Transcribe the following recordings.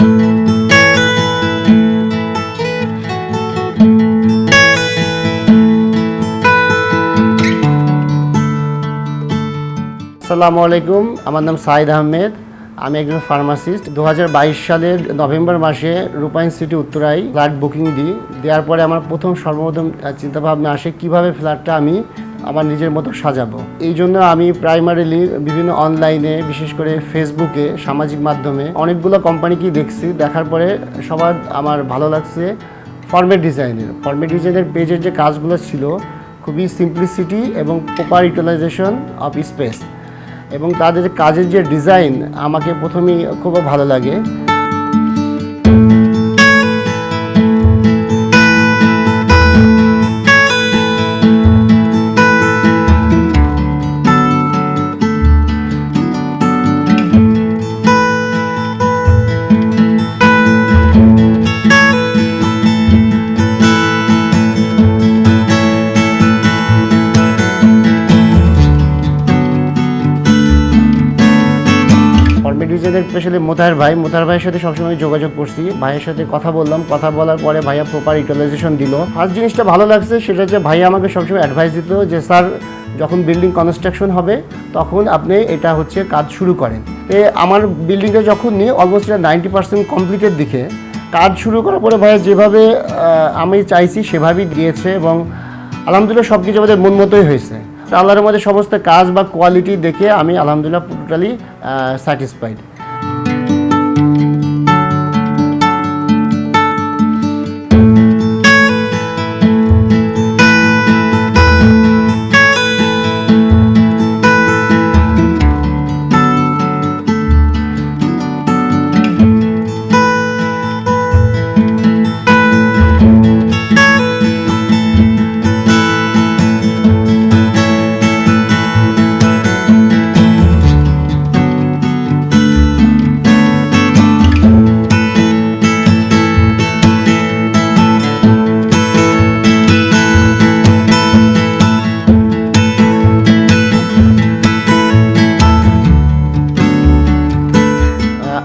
আসসালামু আলাইকুম, আমার নাম সাইদ আহমেদ। আমি একজন ফার্মাসিস্ট। 2022 সালের নভেম্বর মাসে রূপাইন সিটি উত্তরায় ফ্ল্যাট বুকিং দেওয়ার পরে আমার সর্বপ্রথম চিন্তাভাবনা আসে কীভাবে ফ্ল্যাটটা আমি আমার নিজের মতো সাজাবো। এই জন্য আমি প্রাইমারিলি বিভিন্ন অনলাইনে, বিশেষ করে ফেসবুকে, সামাজিক মাধ্যমে অনেকগুলো কোম্পানিকেই দেখছি। দেখার পরে সবার আমার ভালো লাগছে ফরম্যাট ডিজাইনের পেজের যে কাজগুলো ছিল খুবই সিম্পলিসিটি এবং প্রপার ইউটিলাইজেশন অফ স্পেস, এবং তাদের কাজের যে ডিজাইন আমাকে প্রথমেই খুব ভালো লাগে। ডিজাইনের স্পেশালি মোতাহার ভাইয়ের সাথে সবসময় যোগাযোগ করছি। ভাইয়ের সাথে কথা বলার পরে ভাইয়া প্রপার ইউটিলাইজেশন দিল। ফার্স্ট জিনিসটা ভালো লাগছে সেটা হচ্ছে ভাইয়া আমাকে সবসময় অ্যাডভাইস দিত যে স্যার, যখন বিল্ডিং কনস্ট্রাকশন হবে তখন আপনি এটা কাজ শুরু করেন। আমার বিল্ডিংটা যখন নিয়ে অলমোস্ট 90% কমপ্লিটের দিকে কাজ শুরু করার পরে ভাইয়া যেভাবে আমি চাইছি সেভাবেই দিয়েছে, এবং আলহামদুলিল্লাহ সব কিছু আমাদের মন মতোই হয়েছে। আল্লাহর মধ্যে সমস্ত কাজ বা কোয়ালিটি দেখে আমি আলহামদুলিল্লাহ টোটালি স্যাটিসফাইড।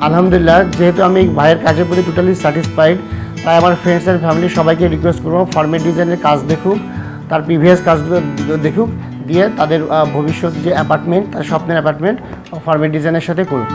আলহামদুলিল্লাহ, যেহেতু আমি ভাইয়ের কাজের প্রতি টোটালি স্যাটিসফাইড, তাই আমার ফ্রেন্ডস অ্যান্ড ফ্যামিলি সবাইকে রিকোয়েস্ট করবো ফরম্যাট ডিজাইনের কাজ দেখুক, তার প্রিভিয়াস কাজগুলো দেখুক, দিয়ে তাদের ভবিষ্যৎ যে অ্যাপার্টমেন্ট, তার স্বপ্নের অ্যাপার্টমেন্ট ফরম্যাট ডিজাইনের সাথে করুক।